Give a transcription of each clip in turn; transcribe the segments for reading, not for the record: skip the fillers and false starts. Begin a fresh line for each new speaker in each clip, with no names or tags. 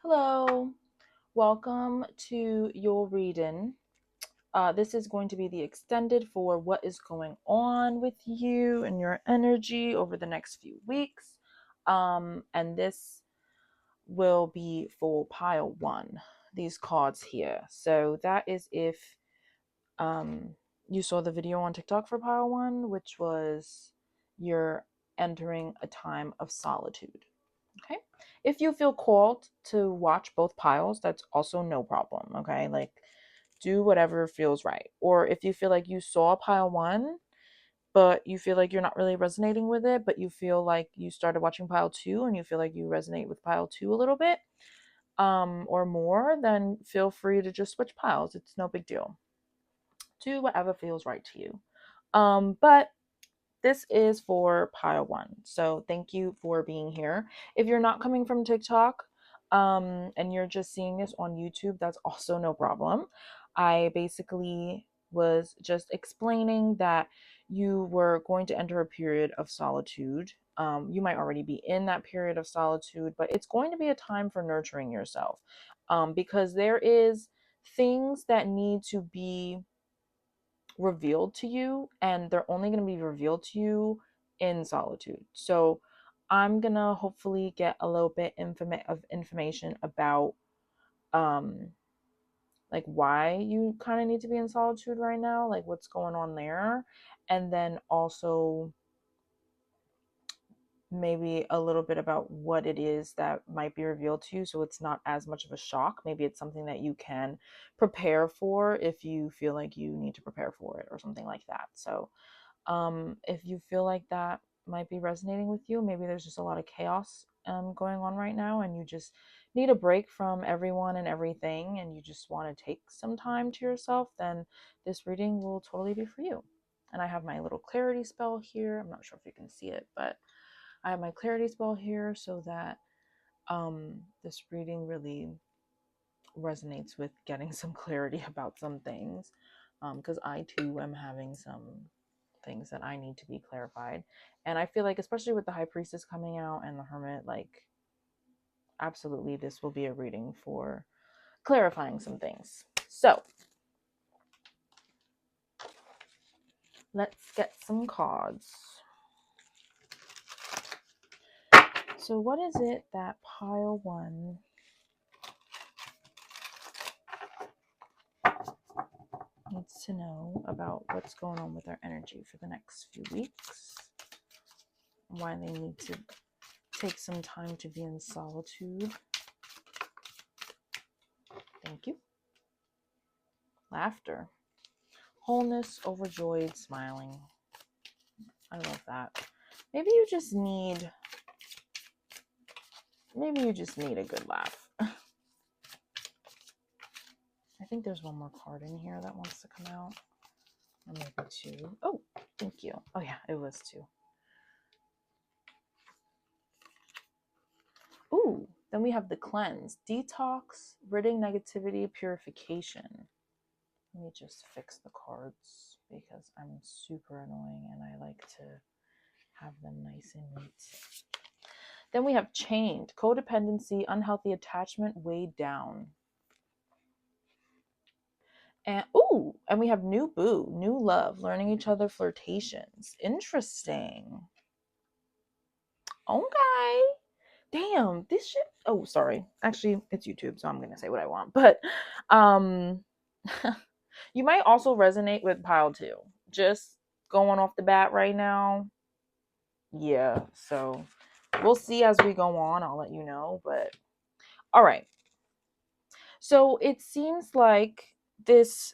Hello, welcome to your reading. This is going to be the extended for what is going on with you and your energy over the next few weeks. And this will be for pile one, these cards here. So that is if you saw the video on TikTok for pile one, which was you're entering a time of solitude. Okay. If you feel called to watch both piles, that's also no problem. Okay. Like, do whatever feels right. Or if you feel like you saw pile one, but you feel like you're not really resonating with it, but you feel like you started watching pile two and you feel like you resonate with pile two a little bit, or more, then feel free to just switch piles. It's no big deal. Do whatever feels right to you. But this is for pile one. So thank you for being here. If you're not coming from TikTok, and you're just seeing this on YouTube, that's also no problem. I basically was just explaining that you were going to enter a period of solitude. You might already be in that period of solitude, but it's going to be a time for nurturing yourself, because there is things that need to be revealed to you, and they're only going to be revealed to you in solitude. So I'm going to hopefully get a little bit of information about like why you kind of need to be in solitude right now, like what's going on there, and then also maybe a little bit about what it is that might be revealed to you, so it's not as much of a shock. Maybe it's something that you can prepare for if you feel like you need to prepare for it or something like that. So if you feel like that might be resonating with you, maybe there's just a lot of chaos going on right now and you just need a break from everyone and everything and you just want to take some time to yourself, then this reading will totally be for you. And I have my little clarity spell here. I'm not sure if you can see it, but I have my clarity spell here so that this reading really resonates with getting some clarity about some things, because I too am having some things that I need to be clarified. And I feel like, especially with the High Priestess coming out and the Hermit, like, absolutely, this will be a reading for clarifying some things. So, let's get some cards. So, what is it that pile one needs to know about what's going on with their energy for the next few weeks? Why they need to take some time to be in solitude? Thank you. Laughter. Wholeness, overjoyed, smiling. I love that. Maybe you just need a good laugh. I think there's one more card in here that wants to come out. Or maybe two. Oh, thank you. Oh yeah, it was two. Ooh, then we have the cleanse. Detox, ridding negativity, purification. Let me just fix the cards because I'm super annoying and I like to have them nice and neat. Then we have chained, codependency, unhealthy attachment, weighed down. And we have new boo, new love, learning each other, flirtations. Interesting. Okay. Damn, this shit. Oh, sorry. Actually, it's YouTube, so I'm gonna say what I want. But you might also resonate with pile two. Just going off the bat right now. Yeah, so we'll see as we go on. I'll let you know. But all right. So it seems like this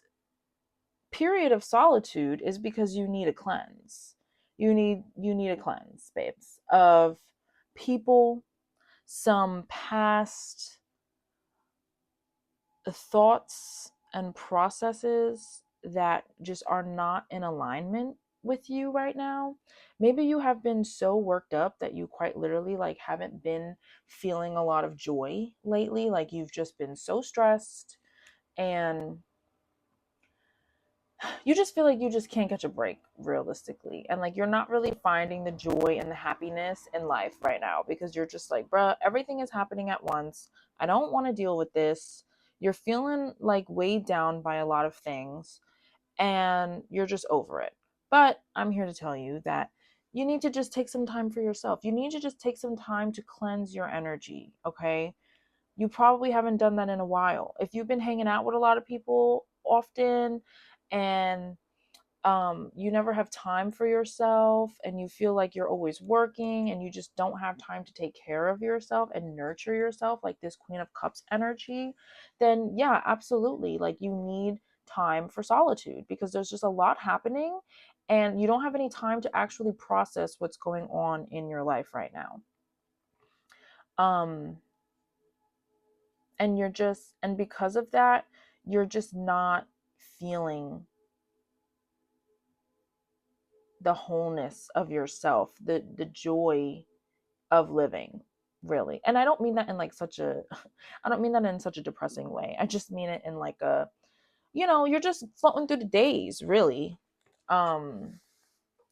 period of solitude is because you need a cleanse. You need a cleanse, babes, of people, some past thoughts and processes that just are not in alignment with you right now. Maybe you have been so worked up that you quite literally like haven't been feeling a lot of joy lately. Like you've just been so stressed, and you just feel like you just can't catch a break realistically, and like you're not really finding the joy and the happiness in life right now because you're just like, bruh, everything is happening at once. I don't want to deal with this. You're feeling like weighed down by a lot of things and you're just over it. But I'm here to tell you that you need to just take some time for yourself. You need to just take some time to cleanse your energy, okay? You probably haven't done that in a while. If you've been hanging out with a lot of people often and you never have time for yourself and you feel like you're always working and you just don't have time to take care of yourself and nurture yourself, like this Queen of Cups energy, then yeah, absolutely. Like you need time for solitude because there's just a lot happening and you don't have any time to actually process what's going on in your life right now. Um, and you're just, and because of that, you're just not feeling the wholeness of yourself, the joy of living, really. And I don't mean that in like such a I don't mean that in such a depressing way. I just mean it in like a, you're just floating through the days, really. um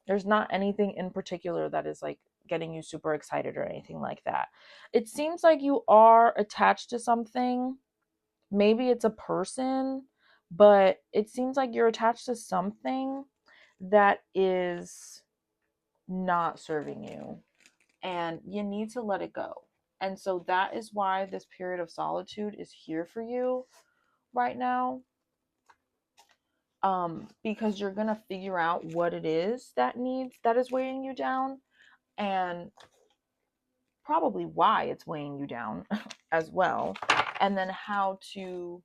there's not anything in particular that is like getting you super excited or anything like that. It seems like you are attached to something. Maybe it's a person, but it seems like you're attached to something that is not serving you and you need to let it go. And so that is why this period of solitude is here for you right now. Because you're going to figure out what it is that is weighing you down and probably why it's weighing you down as well. And then how to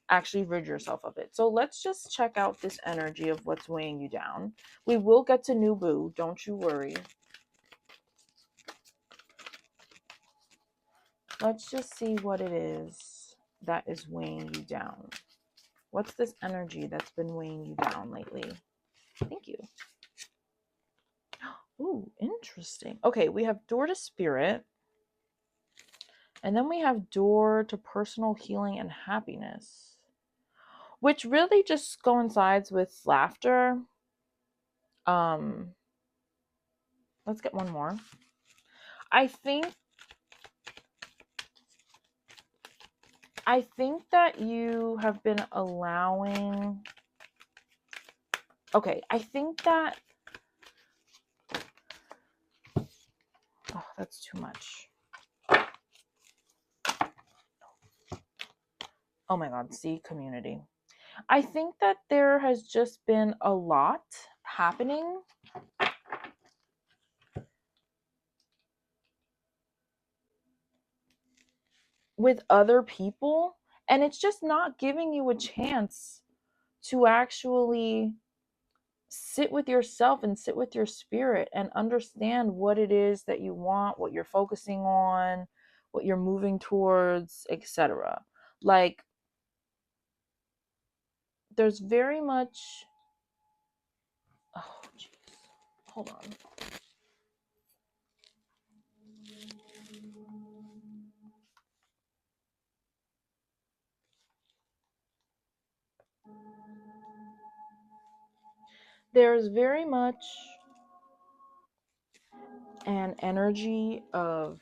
actually rid yourself of it. So let's just check out this energy of what's weighing you down. We will get to new boo, don't you worry. Let's just see what it is that is weighing you down. What's this energy that's been weighing you down lately? Thank you. Ooh, interesting. Okay, we have door to spirit. And then we have door to personal healing and happiness, which really just coincides with laughter. Let's get one more. I think that you have been allowing. Okay, I think that. Oh, that's too much. Oh my God, see, community. I think that there has just been a lot happening with other people, and it's just not giving you a chance to actually sit with yourself and sit with your spirit and understand what it is that you want, what you're focusing on, what you're moving towards, etc. Like there's very much, oh jeez, hold on. There's very much an energy of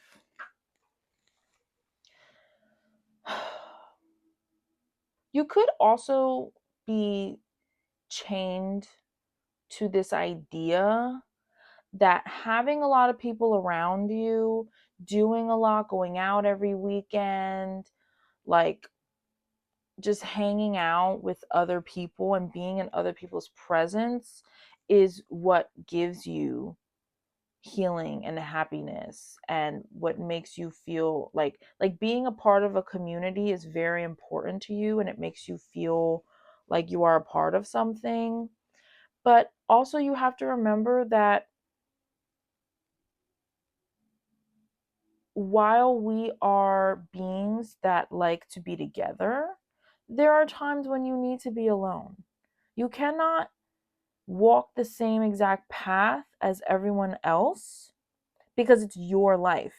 you could also be chained to this idea that having a lot of people around you, doing a lot, going out every weekend, like just hanging out with other people and being in other people's presence is what gives you healing and happiness and what makes you feel like being a part of a community is very important to you and it makes you feel like you are a part of something. But also you have to remember that while we are beings that like to be together, there are times when you need to be alone. You cannot walk the same exact path as everyone else because it's your life.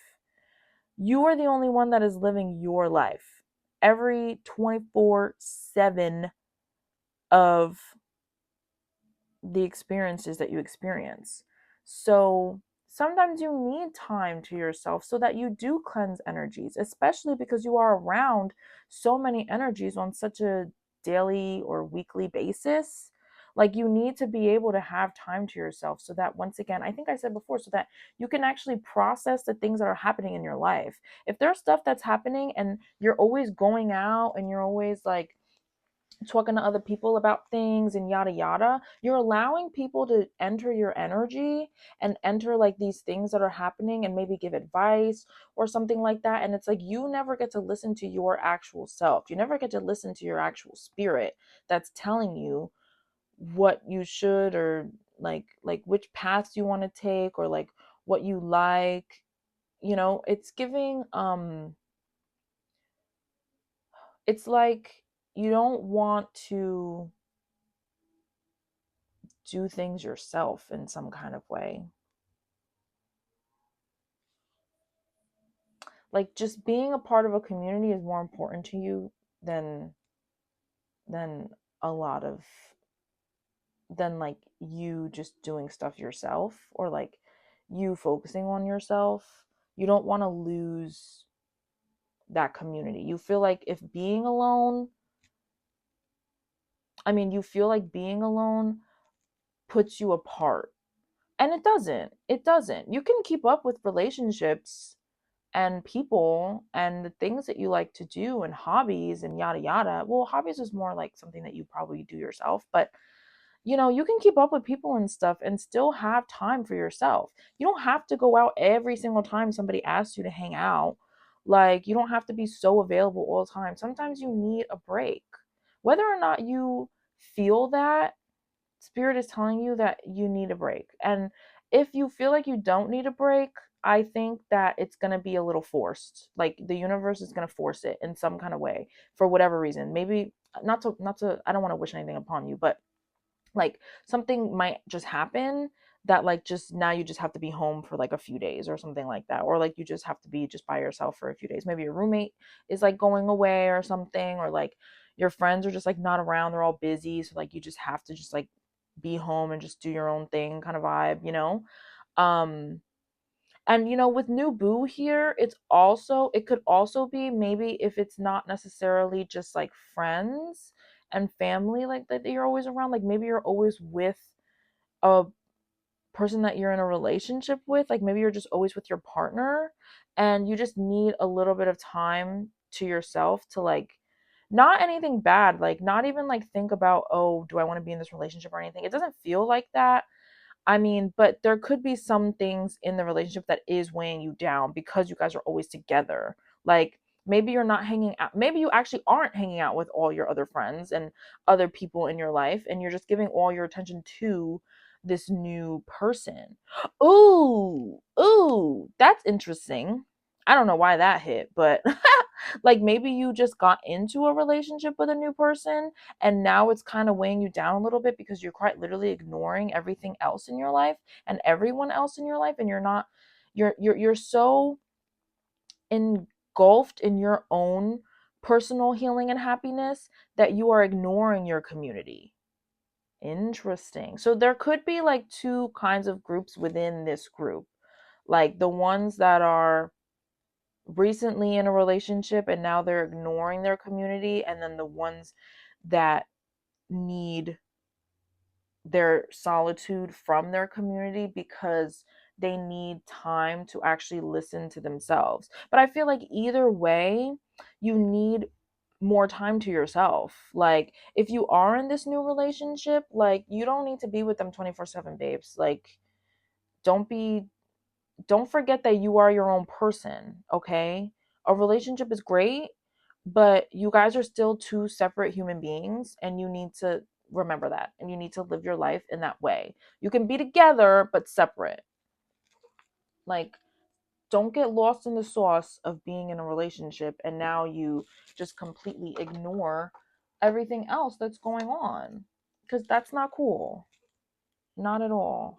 You are the only one that is living your life. Every 24/7 of the experiences that you experience. So sometimes you need time to yourself so that you do cleanse energies, especially because you are around so many energies on such a daily or weekly basis. Like you need to be able to have time to yourself so that, once again, I think I said before, so that you can actually process the things that are happening in your life. If there's stuff that's happening and you're always going out and you're always like talking to other people about things and yada yada, you're allowing people to enter your energy and enter like these things that are happening and maybe give advice or something like that. And it's like you never get to listen to your actual self. You never get to listen to your actual spirit that's telling you what you should, or like which paths you want to take, or like what you like. You know, it's giving it's like you don't want to do things yourself in some kind of way. Like just being a part of a community is more important to you than than a lot of than like you just doing stuff yourself, or like you focusing on yourself. You don't want to lose that community. You feel like if being alone, you feel like being alone puts you apart. And it doesn't. You can keep up with relationships and people and the things that you like to do and hobbies and yada yada. Well, hobbies is more like something that you probably do yourself, but you can keep up with people and stuff and still have time for yourself. You don't have to go out every single time somebody asks you to hang out. Like, you don't have to be so available all the time. Sometimes you need a break. Whether or not you feel that, spirit is telling you that you need a break. And if you feel like you don't need a break, I think that it's going to be a little forced. Like the universe is going to force it in some kind of way for whatever reason. Maybe not to I don't want to wish anything upon you, but like something might just happen that like just now you just have to be home for like a few days or something like that, or like you just have to be just by yourself for a few days. Maybe your roommate is like going away or something, or like your friends are just like not around, they're all busy, so like you just have to just like be home and just do your own thing kind of vibe. um and with new boo here, it could also be, maybe if it's not necessarily just like friends and family like that you're always around, like maybe you're always with a person that you're in a relationship with, like maybe you're just always with your partner and you just need a little bit of time to yourself to like, not anything bad, like not even like think about, oh, do I want to be in this relationship or anything. It doesn't feel like that. But there could be some things in the relationship that is weighing you down because you guys are always together. Like maybe you're not hanging out, maybe you actually aren't hanging out with all your other friends and other people in your life, and you're just giving all your attention to this new person. Ooh, that's interesting. I don't know why that hit, but like maybe you just got into a relationship with a new person and now it's kind of weighing you down a little bit because you're quite literally ignoring everything else in your life and everyone else in your life, and you're not you're so engulfed in your own personal healing and happiness that you are ignoring your community. Interesting. So there could be like two kinds of groups within this group. Like the ones that are recently in a relationship and now they're ignoring their community, and then the ones that need their solitude from their community because they need time to actually listen to themselves. But I feel like either way, you need more time to yourself. Like if you are in this new relationship, like you don't need to be with them 24/7, babes. Like don't be don't forget that you are your own person, okay? A relationship is great, but you guys are still two separate human beings, and you need to remember that, and you need to live your life in that way. You can be together but separate. Like don't get lost in the sauce of being in a relationship and now you just completely ignore everything else that's going on, because that's not cool. Not at all.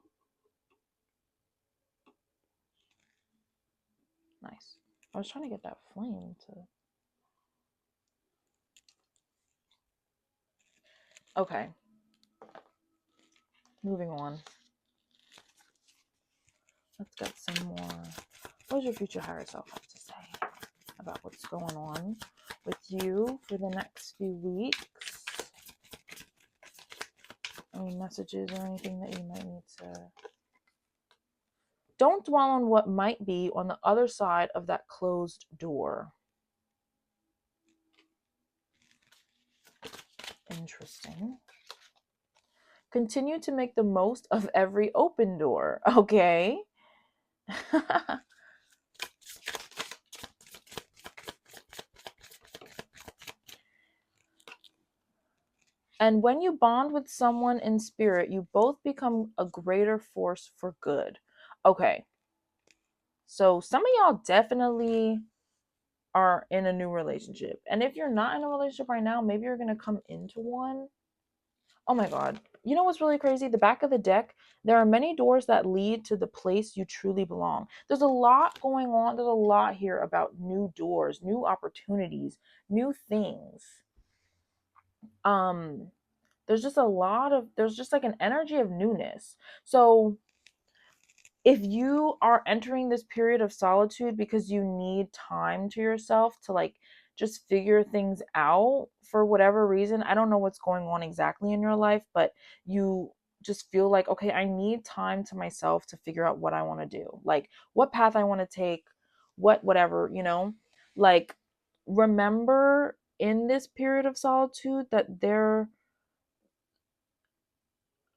Nice. I was trying to get that flame to. Okay. Moving on. Let's get some more. What does your future higher self have to say about what's going on with you for the next few weeks? Any messages or anything that you might need to... Don't dwell on what might be on the other side of that closed door. Interesting. Continue to make the most of every open door. Okay. And when you bond with someone in spirit, you both become a greater force for good. Okay. So some of y'all definitely are in a new relationship. And if you're not in a relationship right now, maybe you're going to come into one. Oh my God. You know what's really crazy? The back of the deck, there are many doors that lead to the place you truly belong. There's a lot going on. There's a lot here about new doors, new opportunities, new things. There's just there's just like an energy of newness. So if you are entering this period of solitude because you need time to yourself to like just figure things out for whatever reason, I don't know what's going on exactly in your life, but you just feel like, okay, I need time to myself to figure out what I want to do, like what path I want to take, whatever, like remember in this period of solitude that there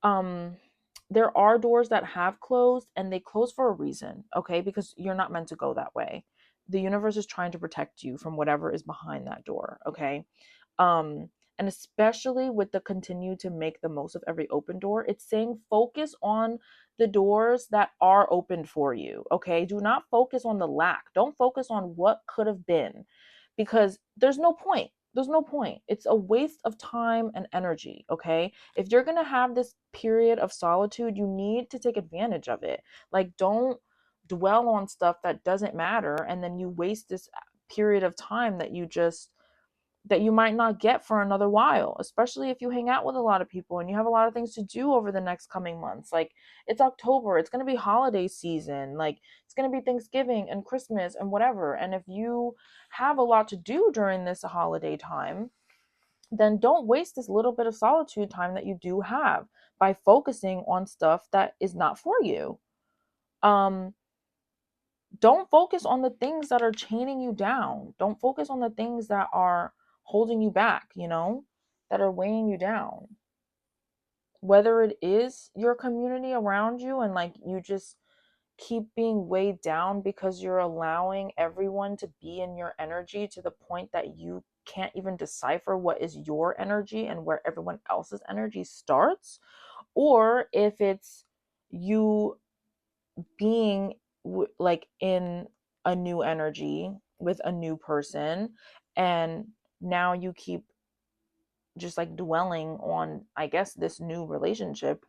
are doors that have closed and they close for a reason, okay? Because you're not meant to go that way. The universe is trying to protect you from whatever is behind that door, okay? um and especially with the continue to make the most of every open door, it's saying focus on the doors that are opened for you, okay? Do not focus on the lack. Don't focus on what could have been, because there's no point. It's a waste of time and energy, okay? If you're going to have this period of solitude, you need to take advantage of it. Like, don't dwell on stuff that doesn't matter, and then you waste this period of time that you might not get for another while, especially if you hang out with a lot of people and you have a lot of things to do over the next coming months. Like, it's October, it's going to be holiday season, like it's going to be Thanksgiving and Christmas and whatever. And if you have a lot to do during this holiday time, then don't waste this little bit of solitude time that you do have by focusing on stuff that is not for you. Don't focus on the things that are chaining you down. Don't focus on the things that are holding you back, that are weighing you down. Whether it is your community around you and like you just keep being weighed down because you're allowing everyone to be in your energy to the point that you can't even decipher what is your energy and where everyone else's energy starts, or if it's you being like in a new energy with a new person, and now you keep just like dwelling on, I guess, this new relationship.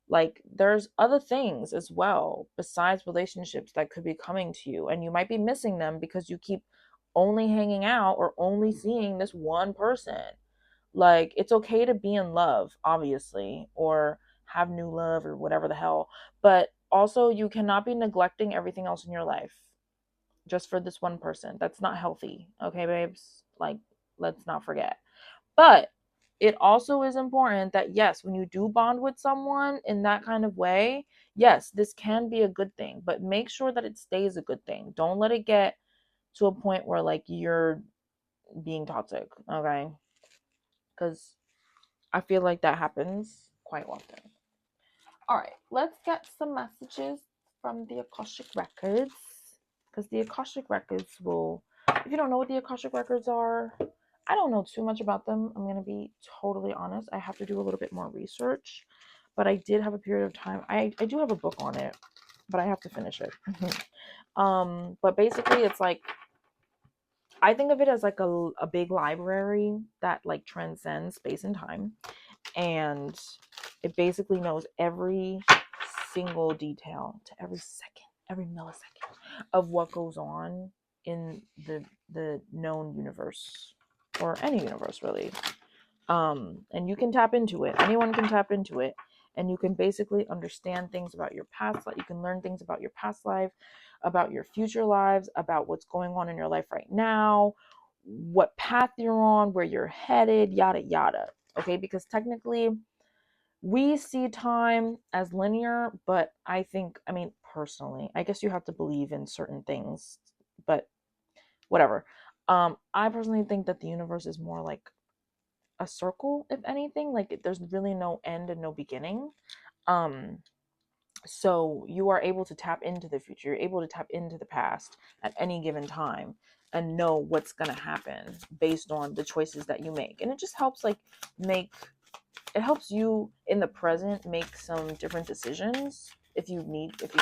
Like, there's other things as well besides relationships that could be coming to you, and you might be missing them because you keep only hanging out or only seeing this one person. Like, it's okay to be in love, obviously, or have new love or whatever the hell, but also you cannot be neglecting everything else in your life just for this one person. That's not healthy, okay, babes? Like, let's not forget. But it also is important that, yes, when you do bond with someone in that kind of way, yes, this can be a good thing, but make sure that it stays a good thing. Don't let it get to a point where like you're being toxic, okay? Because I feel like that happens quite often. All right, let's get some messages from the Akashic Records, because the Akashic Records will, if you don't know what the Akashic Records are, I don't know too much about them. I'm going to be totally honest. I have to do a little bit more research, but I did have a period of time. I do have a book on it, but I have to finish it. But basically it's like, I think of it as like a big library that like transcends space and time, and it basically knows every single detail to every second, every millisecond of what goes on in the known universe, or any universe really. And you can tap into it. Anyone can tap into it. and you can basically understand things about your past life. You can learn things about your past life, about your future lives, about what's going on in your life right now, what path you're on, where you're headed, yada yada. Okay, because technically we see time as linear, but I mean, personally, I guess you have to believe in certain things, but whatever. I personally think that the universe is more like a circle, if anything. Like there's really no end and no beginning. Um, so you are able to tap into the future. You're able to tap into the past at any given time and know what's gonna happen based on the choices that you make. And it just helps it helps you in the present make some different decisions if you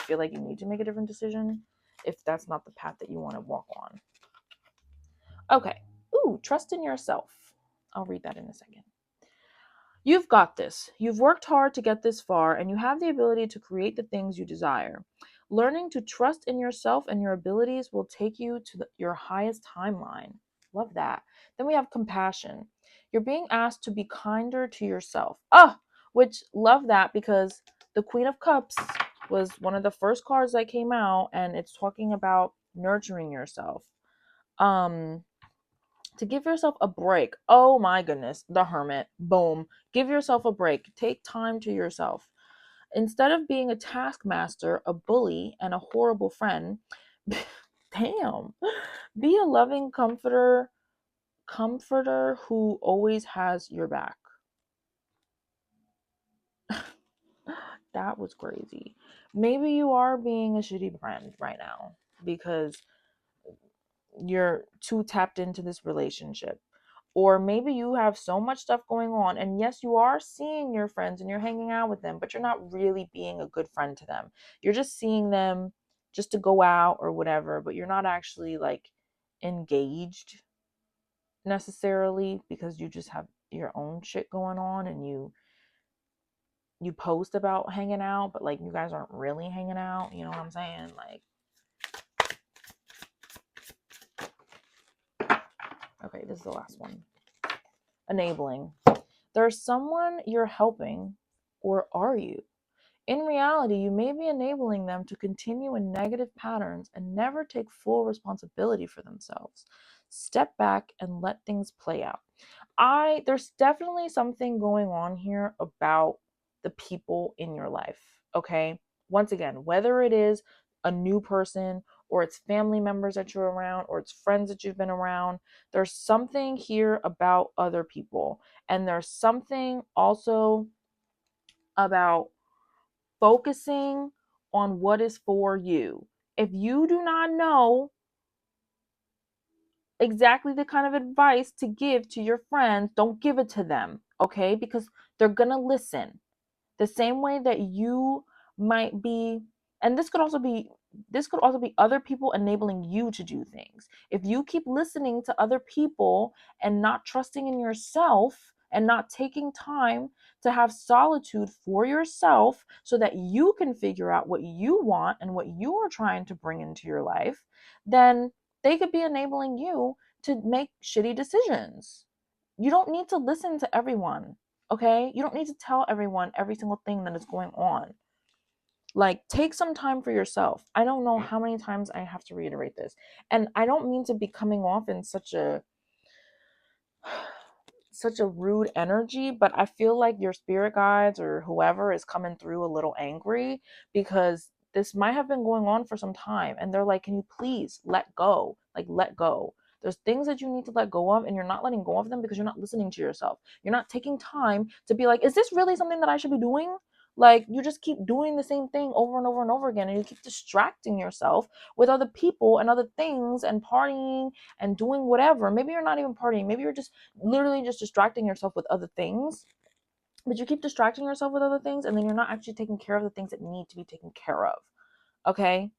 feel like you need to make a different decision, if that's not the path that you want to walk on. Okay. Ooh, trust in yourself. I'll read that in a second. You've got this. You've worked hard to get this far, and you have the ability to create the things you desire. Learning to trust in yourself and your abilities will take you to your highest timeline. Love that. Then we have compassion. You're being asked to be kinder to yourself. Which love that, because the Queen of Cups was one of the first cards that came out, and it's talking about nurturing yourself. To give yourself a break. Oh my goodness, the Hermit. Boom. Give yourself a break. Take time to yourself. Instead of being a taskmaster, a bully, and a horrible friend, damn, be a loving comforter who always has your back. That was crazy. Maybe you are being a shitty friend right now because you're too tapped into this relationship. Or maybe you have so much stuff going on, and yes, you are seeing your friends and you're hanging out with them, but you're not really being a good friend to them. You're just seeing them just to go out or whatever, but you're not actually like engaged necessarily, because you just have your own shit going on, and you post about hanging out, but like you guys aren't really hanging out. You know what I'm saying? Like, okay, this is the last one. Enabling. There's someone you're helping, or are you? In reality, you may be enabling them to continue in negative patterns and never take full responsibility for themselves. Step back and let things play out. There's definitely something going on here about the people in your life, okay? Once again, whether it is a new person, or it's family members that you're around, or it's friends that you've been around, there's something here about other people. And there's something also about focusing on what is for you. If you do not know exactly the kind of advice to give to your friends, don't give it to them, okay? Because they're going to listen. The same way that you might be, and this could also be other people enabling you to do things. If you keep listening to other people and not trusting in yourself and not taking time to have solitude for yourself so that you can figure out what you want and what you are trying to bring into your life, then they could be enabling you to make shitty decisions. You don't need to listen to everyone. Okay? You don't need to tell everyone every single thing that is going on. Like, take some time for yourself. I don't know how many times I have to reiterate this. And I don't mean to be coming off in such a rude energy, but I feel like your spirit guides or whoever is coming through a little angry, because this might have been going on for some time, and they're like, can you please let go? Like, let go. There's things that you need to let go of, and you're not letting go of them because you're not listening to yourself. You're not taking time to be like, is this really something that I should be doing? Like, you just keep doing the same thing over and over and over again, and you keep distracting yourself with other people and other things and partying and doing whatever. Maybe you're not even partying. Maybe you're just literally just distracting yourself with other things. But you keep distracting yourself with other things, and then you're not actually taking care of the things that need to be taken care of. Okay?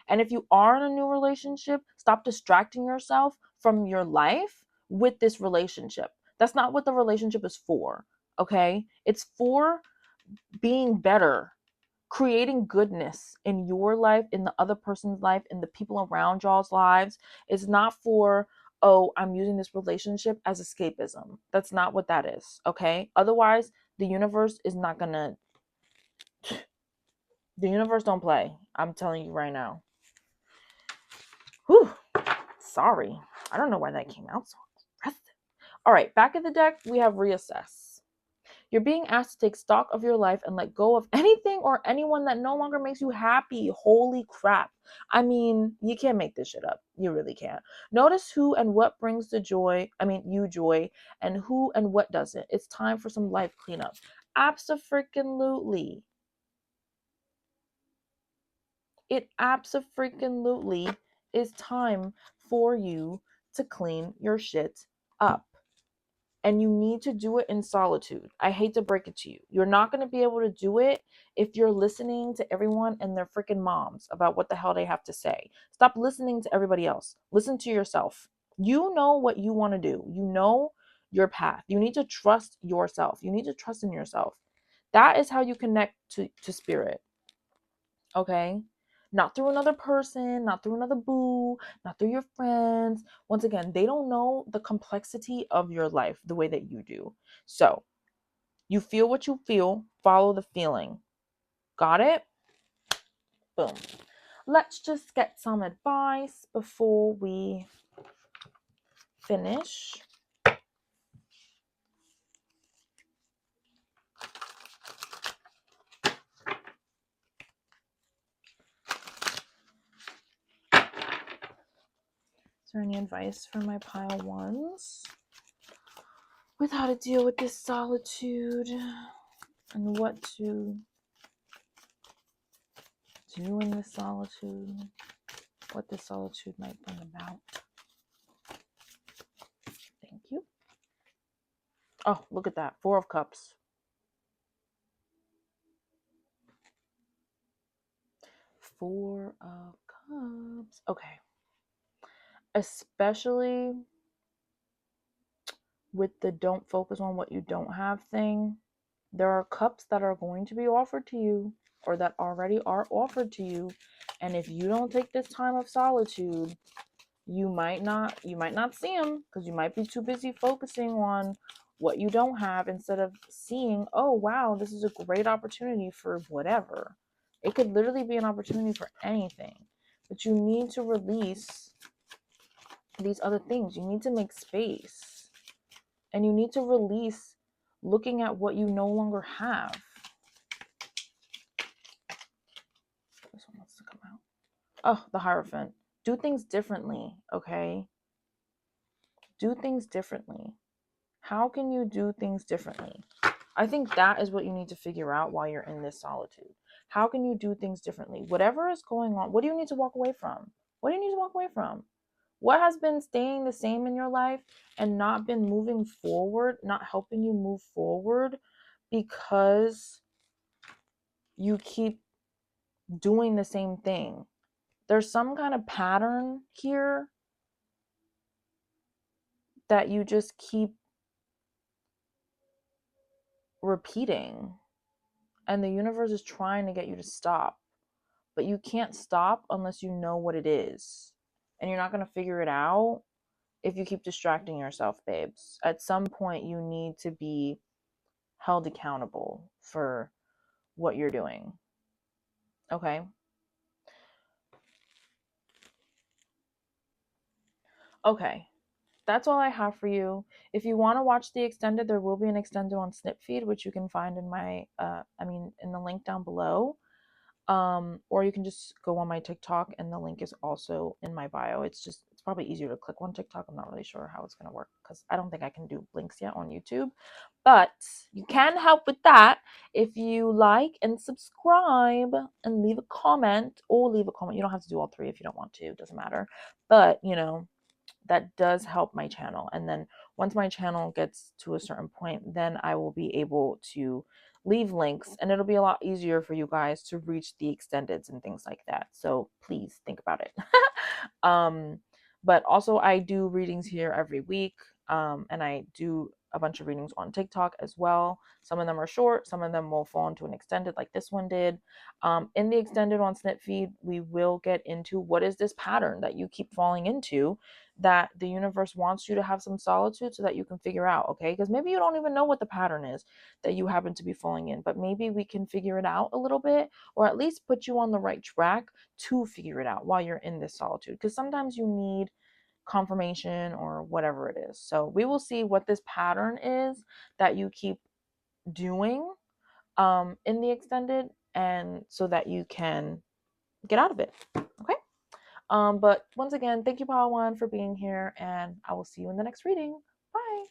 And if you are in a new relationship, stop distracting yourself from your life with this relationship. That's not what the relationship is for. Okay? It's for being better, creating goodness in your life, in the other person's life, in the people around y'all's lives. Is not for, oh, I'm using this relationship as escapism. That's not what that is, okay? Otherwise, the universe is not gonna The universe don't play. I'm telling you right now. Whew. Sorry. I don't know why that came out so aggressive. All right, back of the deck, we have reassess. You're being asked to take stock of your life and let go of anything or anyone that no longer makes you happy. Holy crap. I mean, you can't make this shit up. You really can't. Notice who and what brings the joy, you joy, and who and what doesn't. It's time for some life cleanup. Abso-freaking-lutely. It abso-freaking-lutely is time for you to clean your shit up. And you need to do it in solitude. I hate to break it to you. You're not going to be able to do it if you're listening to everyone and their freaking moms about what the hell they have to say. Stop listening to everybody else. Listen to yourself. You know what you want to do. You know your path. You need to trust yourself. You need to trust in yourself. That is how you connect to spirit. Okay? Not through another person, not through another boo, not through your friends. Once again, they don't know the complexity of your life the way that you do. So, you feel what you feel, follow the feeling. Got it? Boom. Let's just get some advice before we finish. Is there any advice for my pile ones with how to deal with this solitude and what to do in the solitude, what the solitude might bring about? Thank you. Oh, look at that. 4 of Cups. 4 of Cups. Okay. Especially with the don't focus on what you don't have thing, there are cups that are going to be offered to you or that already are offered to you. And if you don't take this time of solitude, you might not see them because you might be too busy focusing on what you don't have instead of seeing, oh wow, this is a great opportunity for whatever. It could literally be an opportunity for anything, but you need to release these other things. You need to make space, and you need to release looking at what you no longer have. This one wants to come out. Oh, the Hierophant. Do things differently, okay? Do things differently. How can you do things differently? I think that is what you need to figure out while you're in this solitude. How can you do things differently? Whatever is going on, what do you need to walk away from? What do you need to walk away from? What has been staying the same in your life and not been moving forward, not helping you move forward because you keep doing the same thing? There's some kind of pattern here that you just keep repeating, and the universe is trying to get you to stop, but you can't stop unless you know what it is, and you're not going to figure it out if you keep distracting yourself, babes. At some point you need to be held accountable for what you're doing. Okay? Okay. That's all I have for you. If you want to watch the extended, there will be an extended on Snip Feed, which you can find in my in the link down below. Or you can just go on my TikTok, and the link is also in my bio. It's probably easier to click on TikTok. I'm not really sure how it's going to work because I don't think I can do links yet on YouTube, but you can help with that if you like and subscribe and leave a comment. You don't have to do all 3 if you don't want to. It doesn't matter, but that does help my channel. And then once my channel gets to a certain point, then I will be able to leave links, and it'll be a lot easier for you guys to reach the extendeds and things like that. So please think about it. But also I do readings here every week, and I do a bunch of readings on TikTok as well. Some of them are short, some of them will fall into an extended like this one did. In the extended on Snip Feed, we will get into what is this pattern that you keep falling into that the universe wants you to have some solitude so that you can figure out, okay? Because maybe you don't even know what the pattern is that you happen to be falling in, but maybe we can figure it out a little bit, or at least put you on the right track to figure it out while you're in this solitude. Because sometimes you need confirmation or whatever it is. So we will see what this pattern is that you keep doing in the extended, and so that you can get out of it. Okay. But once again, thank you, Pile One, for being here, and I will see you in the next reading. Bye.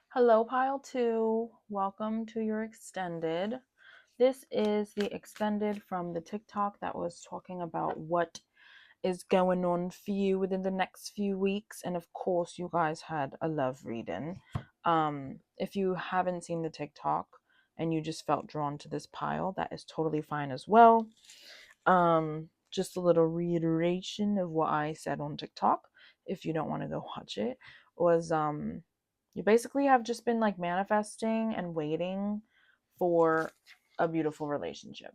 Hello, Pile Two. Welcome to your extended. This is the extended from the TikTok that was talking about what is going on for you within the next few weeks. And of course, you guys had a love reading. If you haven't seen the TikTok and you just felt drawn to this pile, that is totally fine as well. Just a little reiteration of what I said on TikTok, if you don't want to go watch it, was you basically have just been like manifesting and waiting for a beautiful relationship.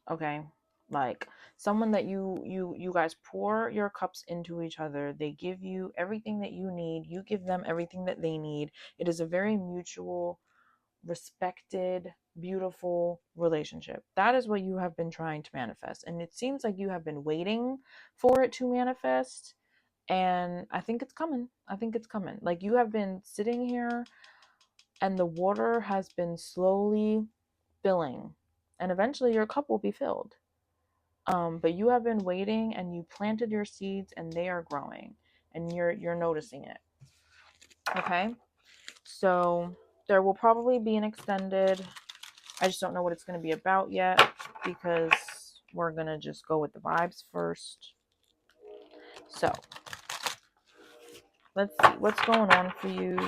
Okay, like someone that you guys pour your cups into each other. They give you everything that you need, you give them everything that they need. It is a very mutual, respected, beautiful relationship. That is what you have been trying to manifest, and it seems like you have been waiting for it to manifest. And I think it's coming. I think it's coming. Like, you have been sitting here and the water has been slowly filling, and eventually your cup will be filled. But you have been waiting, and you planted your seeds, and they are growing, and you're noticing it. Okay, so there will probably be an extended. I just don't know what it's going to be about yet, because we're going to just go with the vibes first. So let's see what's going on for you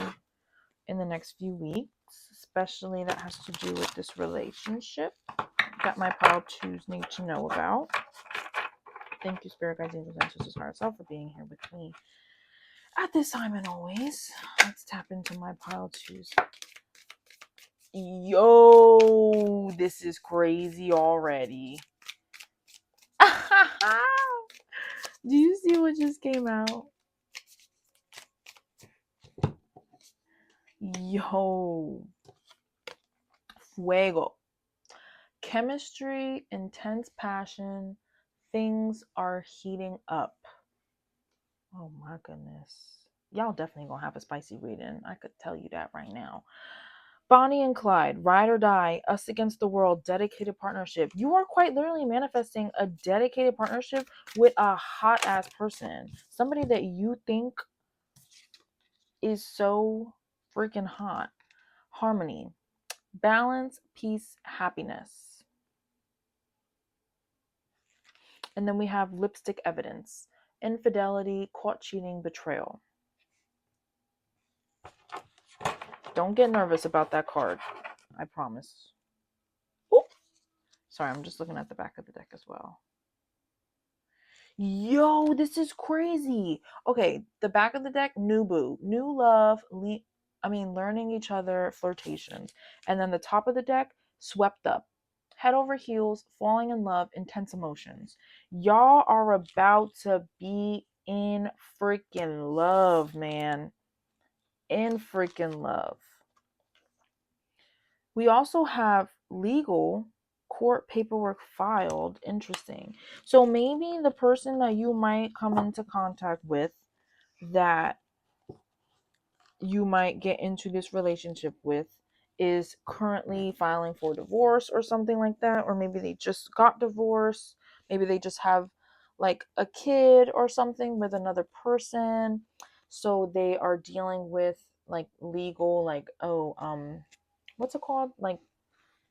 in the next few weeks, especially that has to do with this relationship that my pile twos need to know about. Thank you, Spirit Guides, Angels, Ancestors, Higher Self, for being here with me at this time and always. Let's tap into my pile twos. Yo, this is crazy already. Do you see what just came out? Yo. Fuego. Chemistry, intense passion. Things are heating up. Oh my goodness. Y'all definitely gonna have a spicy reading. I could tell you that right now. Bonnie and Clyde, ride or die, us against the world, dedicated partnership. You are quite literally manifesting a dedicated partnership with a hot ass person. Somebody that you think is so freaking hot. Harmony, balance, peace, happiness. And then we have lipstick evidence, infidelity, caught cheating, betrayal. Don't get nervous about that card. I promise. Ooh. Sorry, I'm just looking at the back of the deck as well. Yo, this is crazy. Okay, the back of the deck, new boo, new love, learning each other, flirtations. And then the top of the deck, swept up, head over heels, falling in love, intense emotions. Y'all are about to be in freaking love, man. In freaking love. We also have legal court paperwork filed. Interesting. So maybe the person that you might come into contact with, that you might get into this relationship with, is currently filing for divorce or something like that. Or maybe they just got divorced. Maybe they just have like a kid or something with another person. So they are dealing with like legal, like, what's it called? Like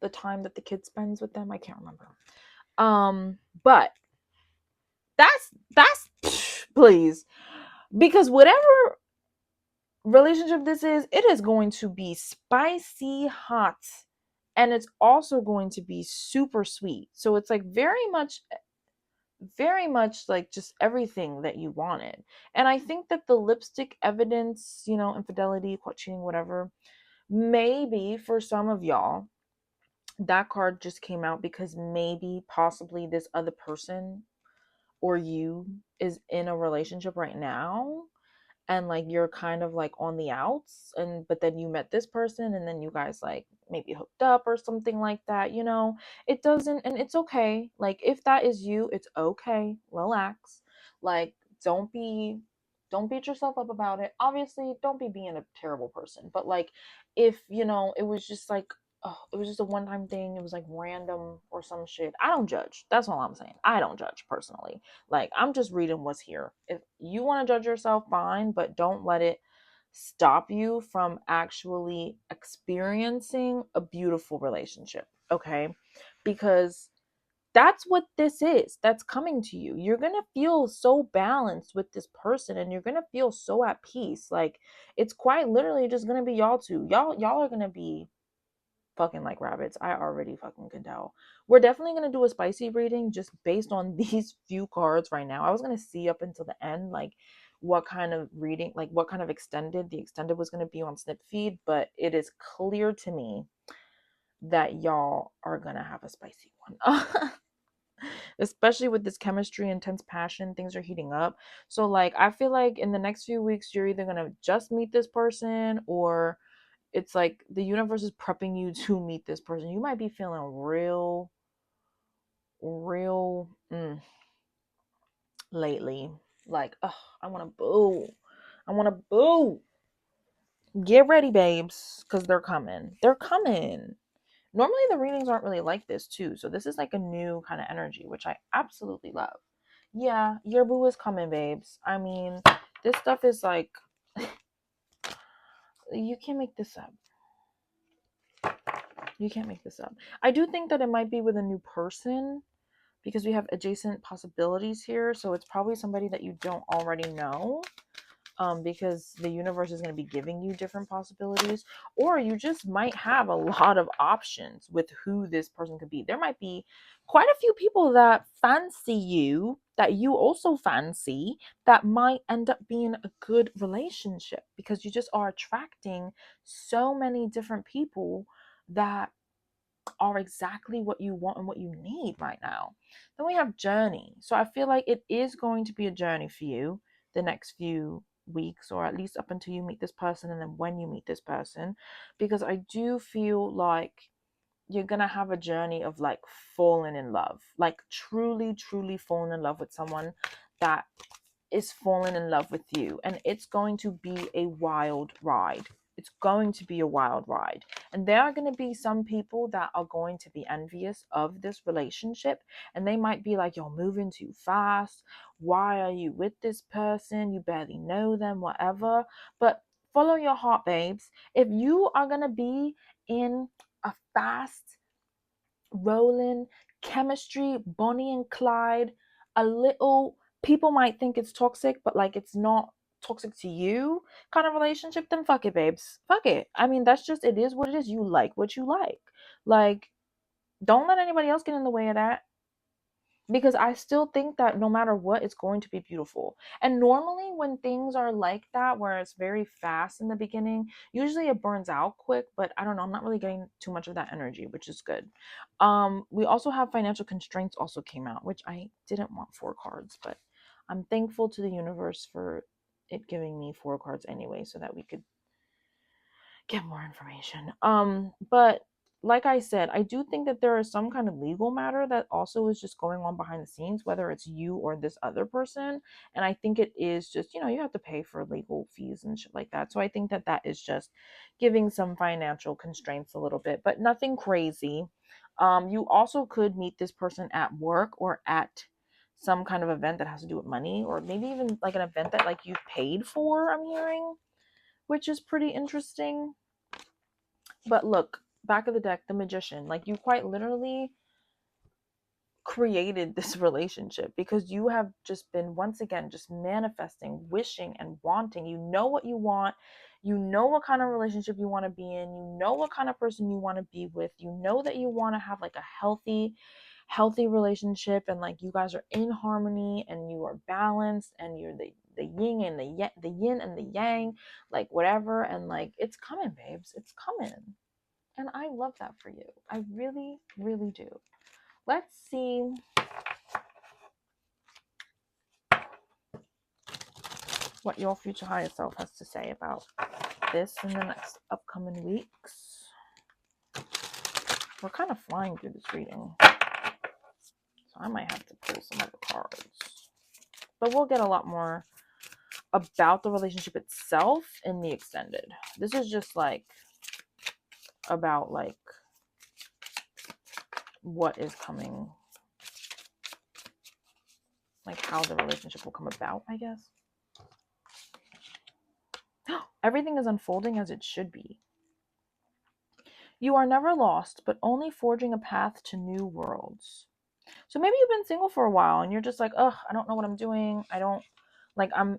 the time that the kid spends with them. I can't remember. But that's please, because whatever relationship this is, it is going to be spicy hot, and it's also going to be super sweet. So it's like very much like just everything that you wanted. And I think that the lipstick evidence, infidelity, caught cheating, whatever, maybe for some of y'all, that card just came out because maybe possibly this other person or you is in a relationship right now, and like you're kind of like on the outs, and but then you met this person and then you guys like maybe hooked up or something like that, you know. It doesn't, and it's okay. Like if that is you, it's okay. Relax. Like don't beat yourself up about it. Obviously, don't be being a terrible person, but like if, you know, it was just like, oh, it was just a one-time thing, it was like random or some shit, I don't judge. That's all I'm saying. I don't judge personally. Like, I'm just reading what's here. If you want to judge yourself, fine, but don't let it stop you from actually experiencing a beautiful relationship, okay? Because that's what this is that's coming to you. You're going to feel so balanced with this person, and you're going to feel so at peace. Like, it's quite literally just going to be y'all two. Y'all are going to be fucking like rabbits. I already fucking can tell. We're definitely gonna do a spicy reading just based on these few cards right now. I was gonna see up until the end, like what kind of reading, like what kind of extended the extended was gonna be on Snip Feed, but it is clear to me that y'all are gonna have a spicy one. Especially with this chemistry, intense passion, things are heating up. So like I feel like in the next few weeks you're either gonna just meet this person, or it's like the universe is prepping you to meet this person. You might be feeling real lately. Like, oh, I want to boo. I want to boo. Get ready, babes, because they're coming. They're coming. Normally, the readings aren't really like this, too. So, this is like a new kind of energy, which I absolutely love. Yeah, your boo is coming, babes. I mean, this stuff is like, you can't make this up. You can't make this up. I do think that it might be with a new person, because we have adjacent possibilities here. So it's probably somebody that you don't already know, because the universe is going to be giving you different possibilities. Or you just might have a lot of options with who this person could be. There might be quite a few people that fancy you, that you also fancy, that might end up being a good relationship, because you just are attracting so many different people that are exactly what you want and what you need right now. Then we have journey. So I feel like it is going to be a journey for you the next few weeks, or at least up until you meet this person, and then when you meet this person, because I do feel like you're gonna have a journey of like falling in love, like truly falling in love with someone that is falling in love with you, and it's going to be a wild ride. It's going to be a wild ride. And there are going to be some people that are going to be envious of this relationship, and they might be like, you're moving too fast. Why are you with this person? You barely know them, whatever. But follow your heart, babes. If you are going to be in a fast rolling chemistry, Bonnie and Clyde, a little, people might think it's toxic, but like it's not toxic to you kind of relationship, then fuck it, babes. Fuck it. I mean, that's just, it is what it is. You like what you like. Like, don't let anybody else get in the way of that, because I still think that no matter what, it's going to be beautiful. And normally when things are like that, where it's very fast in the beginning, usually it burns out quick. But I don't know, I'm not really getting too much of that energy, which is good. We also have financial constraints also came out, which I didn't want 4 cards, but I'm thankful to the universe for it giving me 4 cards anyway, so that we could get more information. But like I said, I do think that there is some kind of legal matter that also is just going on behind the scenes, whether it's you or this other person. And I think it is just, you know, you have to pay for legal fees and shit like that. So I think that that is just giving some financial constraints a little bit, but nothing crazy. You also could meet this person at work or at some kind of event that has to do with money, or maybe even like an event that like you've paid for, I'm hearing, which is pretty interesting. But look, back of the deck, the magician, like you quite literally created this relationship, because you have just been, once again, just manifesting, wishing and wanting. You know what you want. You know what kind of relationship you want to be in. You know what kind of person you want to be with. You know that you want to have like a healthy relationship, and like you guys are in harmony and you are balanced, and you're the yin and the yin and the yang, like whatever. And like it's coming, babes. It's coming. And I love that for you. I really do. Let's see what your future higher self has to say about this in the next upcoming weeks. We're kind of flying through this reading, so I might have to pull some other cards. But we'll get a lot more about the relationship itself in the extended. This is just like about like what is coming, like how the relationship will come about, I guess. Everything is unfolding as it should be. You are never lost, but only forging a path to new worlds. So maybe you've been single for a while and you're just like, ugh, I don't know what I'm doing. I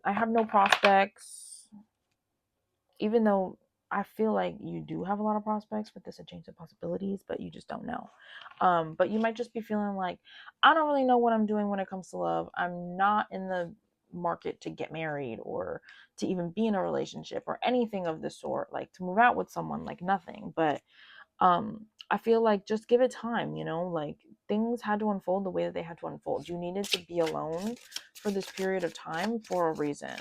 have no prospects. Even though I feel like you do have a lot of prospects with this a change of possibilities, but you just don't know. But you might just be feeling like, I don't really know what I'm doing when it comes to love. I'm not in the market to get married or to even be in a relationship or anything of the sort, like to move out with someone, like nothing. But I feel like just give it time, you know, like things had to unfold the way that they had to unfold. You needed to be alone for this period of time for a reason,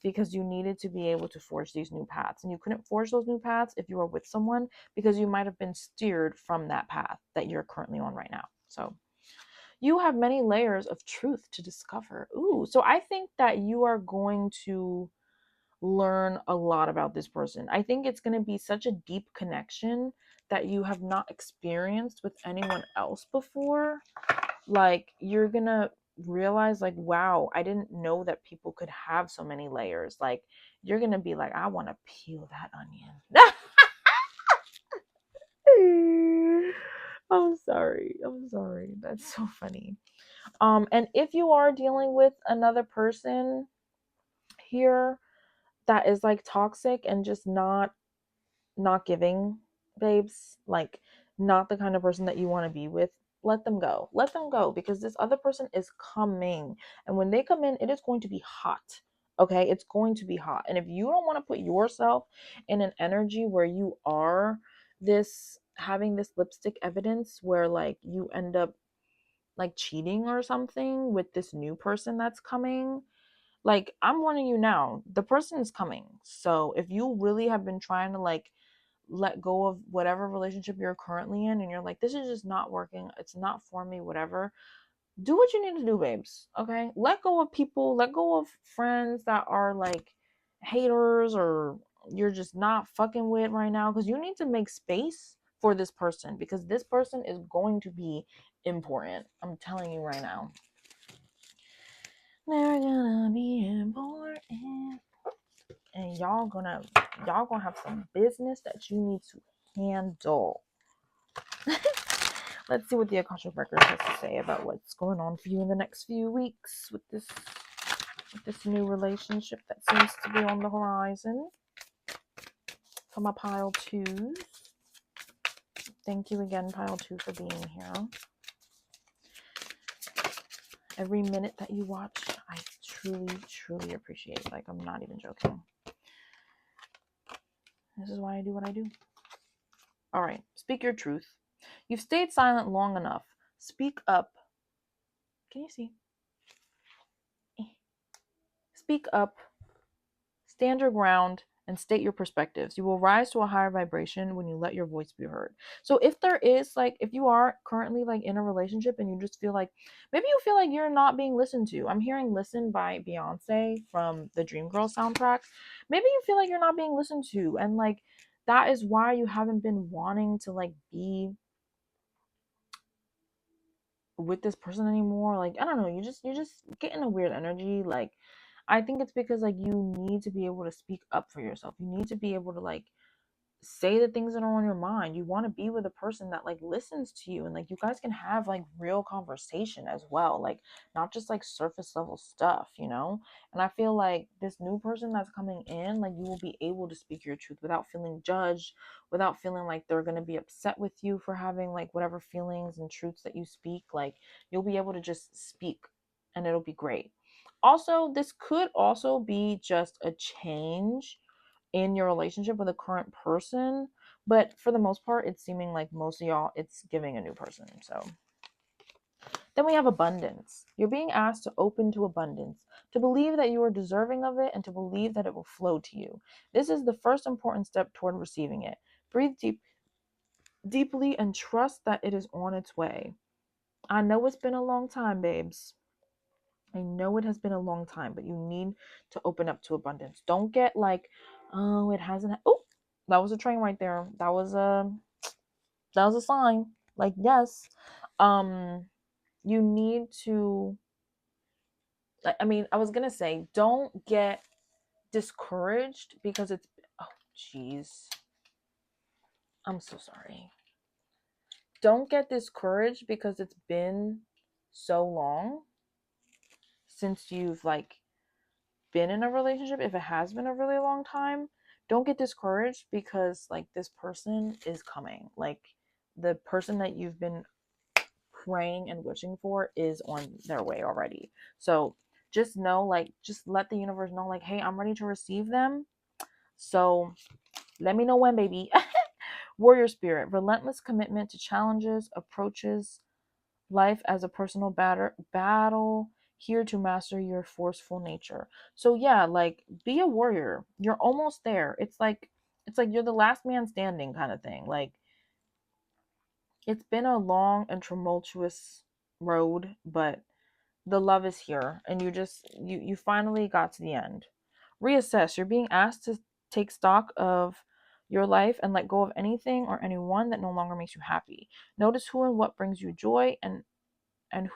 because you needed to be able to forge these new paths, and you couldn't forge those new paths if you were with someone, because you might have been steered from that path that you're currently on right now. So you have many layers of truth to discover. Ooh, so I think that you are going to learn a lot about this person. I think it's going to be such a deep connection that you have not experienced with anyone else before. Like, you're going to realize, like, wow, I didn't know that people could have so many layers. Like, you're going to be like, I want to peel that onion. I'm sorry. That's so funny. And if you are dealing with another person here that is like toxic and just not giving, babes, like not the kind of person that you want to be with, let them go. Let them go, because this other person is coming. And when they come in, it is going to be hot. Okay? It's going to be hot. And if you don't want to put yourself in an energy where you are this having this lipstick evidence where like you end up like cheating or something with this new person that's coming, like, I'm warning you now, the person is coming. So if you really have been trying to like let go of whatever relationship you're currently in and you're like, this is just not working, it's not for me, whatever, do what you need to do, babes. Okay? Let go of people, let go of friends that are like haters or you're just not fucking with right now, because you need to make space for this person, because this person is going to be important. I'm telling you right now. They're gonna be important. And y'all gonna have some business that you need to handle. Let's see what the Akashic Record has to say about what's going on for you in the next few weeks with this new relationship that seems to be on the horizon. For my pile 2s. Thank you again, pile 2, for being here. Every minute that you watch, I truly, truly appreciate. Like, I'm not even joking. This is why I do what I do. All right, speak your truth. You've stayed silent long enough. Speak up. Can you see? Speak up, stand your ground, and state your perspectives. You will rise to a higher vibration when you let your voice be heard. So if there is like, if you are currently like in a relationship and you just feel like, maybe you feel like you're not being listened to. I'm hearing Listen by Beyonce from the Dreamgirls soundtrack. Maybe you feel like you're not being listened to, and like that is why you haven't been wanting to like be with this person anymore. Like, I don't know, you just getting a weird energy. Like, I think it's because like you need to be able to speak up for yourself. You need to be able to like say the things that are on your mind. You want to be with a person that like listens to you, and like you guys can have like real conversation as well, like not just like surface level stuff, you know. And I feel like this new person that's coming in, like you will be able to speak your truth without feeling judged, without feeling like they're going to be upset with you for having like whatever feelings and truths that you speak. Like, you'll be able to just speak and it'll be great. Also, this could also be just a change in your relationship with a current person, but for the most part, it's seeming like most of y'all, it's giving a new person. So then we have abundance. You're being asked to open to abundance, to believe that you are deserving of it, and to believe that it will flow to you. This is the first important step toward receiving it. Breathe deeply and trust that it is on its way. I know it's been a long time, babes. I know it has been a long time, but you need to open up to abundance. Don't get like, oh, it hasn't. Oh, that was a train right there. That was a sign. Like, yes, you need to. I mean, I was gonna say, don't get discouraged because it's. Oh, jeez. I'm so sorry. Don't get discouraged because it's been so long since you've like been in a relationship. If it has been a really long time, don't get discouraged because like this person is coming. Like the person that you've been praying and wishing for is on their way already. So just know, like, just let the universe know, like, hey, I'm ready to receive them. So let me know when, baby. Warrior spirit, relentless commitment to challenges, approaches life as a personal battle, here to master your forceful nature. So yeah, like be a warrior. You're almost there. It's like you're the last man standing kind of thing. Like it's been a long and tumultuous road, but the love is here and you finally got to the end. Reassess. You're being asked to take stock of your life and let go of anything or anyone that no longer makes you happy. Notice who and what brings you joy and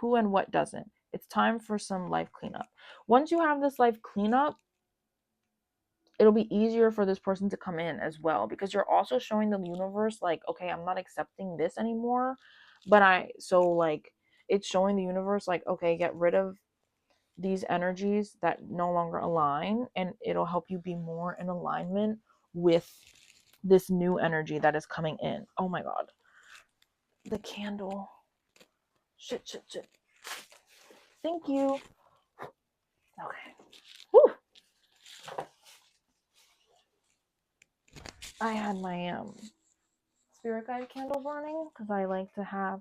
who and what doesn't. It's time for some life cleanup. Once you have this life cleanup, it'll be easier for this person to come in as well, because you're also showing the universe like, okay, I'm not accepting this anymore, like it's showing the universe like, okay, get rid of these energies that no longer align, and it'll help you be more in alignment with this new energy that is coming in. Oh my god, the candle. Shit. Thank you. Okay. Whew. I had my spirit guide candle burning because I like to have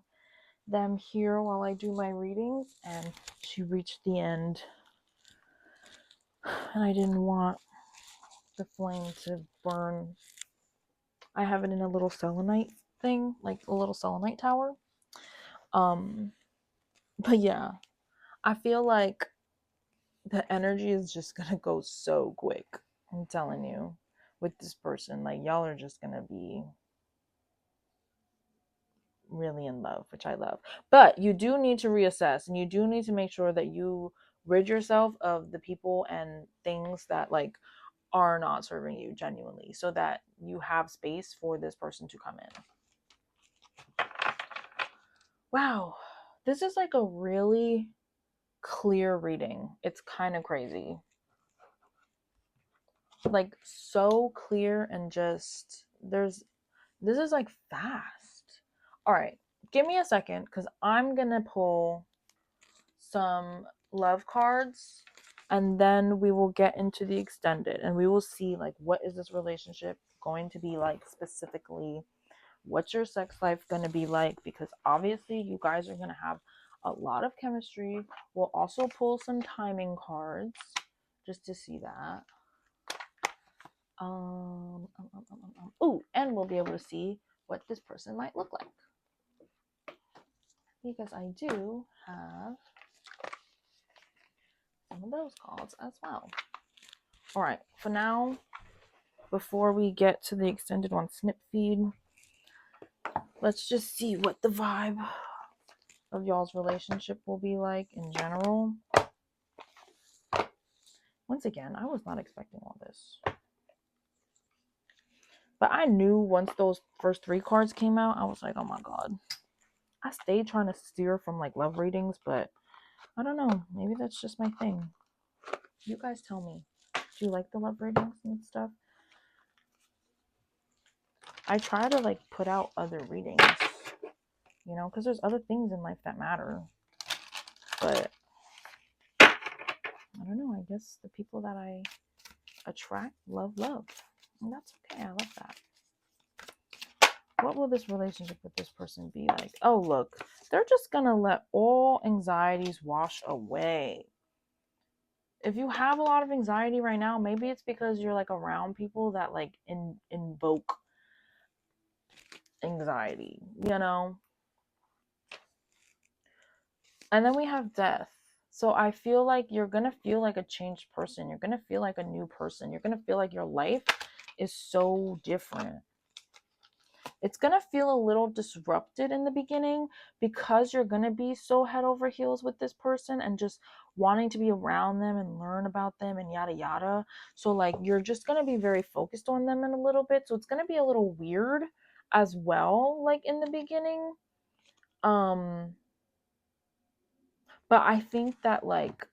them here while I do my readings, and she reached the end and I didn't want the flame to burn. I have it in a little selenite thing, like a little selenite tower. But yeah, I feel like the energy is just gonna go so quick. I'm telling you, with this person, like y'all are just gonna be really in love, which I love. But you do need to reassess, and you do need to make sure that you rid yourself of the people and things that like are not serving you genuinely, so that you have space for this person to come in. Wow, this is like a really clear reading. It's kind of crazy. Like so clear, and just this is like fast. All right, give me a second because I'm gonna pull some love cards, and then we will get into the extended, and we will see like what is this relationship going to be like specifically. What's your sex life going to be like? Because obviously you guys are going to have a lot of chemistry. We'll also pull some timing cards just to see that. Ooh, and we'll be able to see what this person might look like, because I do have some of those cards as well. All right, for now, before we get to the extended one snip feed, let's just see what the vibe of y'all's relationship will be like in general. Once again, I was not expecting all this. But I knew once those first 3 cards came out, I was like, oh my god. I stayed trying to steer from like love readings, but I don't know. Maybe that's just my thing. You guys tell me. Do you like the love readings and stuff? I try to like put out other readings, you know, because there's other things in life that matter. But I don't know. I guess the people that I attract love. And that's okay. I love that. What will this relationship with this person be like? Oh, look. They're just going to let all anxieties wash away. if you have a lot of anxiety right now, maybe it's because you're like around people that like invoke anxiety, you know? And then we have death. So I feel like you're going to feel like a changed person. You're going to feel like a new person. You're going to feel like your life is so different. It's going to feel a little disrupted in the beginning because you're going to be so head over heels with this person and just wanting to be around them and learn about them and yada yada. So like you're just going to be very focused on them in a little bit. So it's going to be a little weird as well, like in the beginning. But I think that like,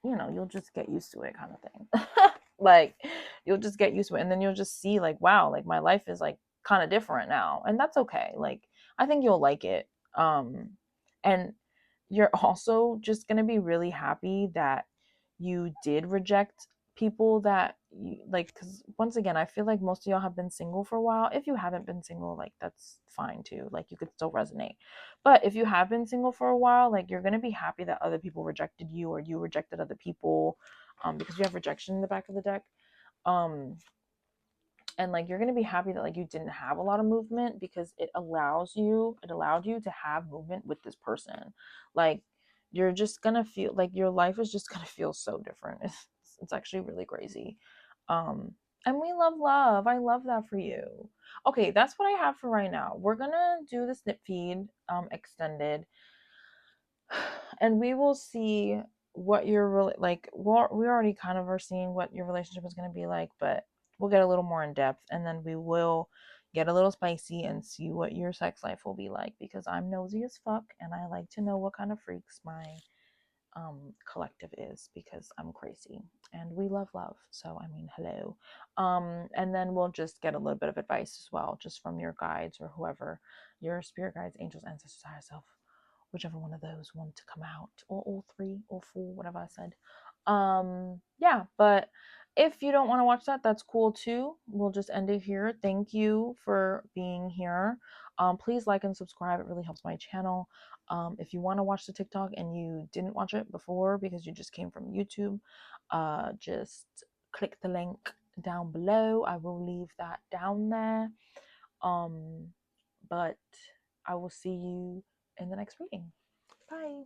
you know, you'll just get used to it kind of thing. Like you'll just get used to it and then you'll just see like, wow, like my life is like kind of different now. And that's okay. Like I think you'll like it. And you're also just going to be really happy that you did reject people that you like, because once again I feel like most of y'all have been single for a while. If you haven't been single, like that's fine too, like you could still resonate. But if you have been single for a while, like you're going to be happy that other people rejected you or you rejected other people, because you have rejection in the back of the deck. um and like you're going to be happy that like you didn't have a lot of movement because it allowed you to have movement with this person. Like you're just going to feel like your life is just going to feel so different. It's actually really crazy. And we love. I love that for you. Okay, that's what I have for right now. We're going to do the snip feed extended, and we will see what you're really like. We already kind of are seeing what your relationship is going to be like, but we'll get a little more in depth, and then we will get a little spicy and see what your sex life will be like, because I'm nosy as fuck and I like to know what kind of freaks my collective is, because I'm crazy and we love. So I mean, hello. And then we'll just get a little bit of advice as well, just from your guides or whoever, your spirit guides, angels, ancestors, higher self, whichever one of those want to come out, or all three or four, whatever I said. Yeah, but if you don't want to watch that, that's cool too. We'll just end it here. Thank you for being here. Please like and subscribe. It really helps my channel. If you want to watch the TikTok and you didn't watch it before because you just came from YouTube, just click the link down below. I will leave that down there. But I will see you in the next reading. Bye.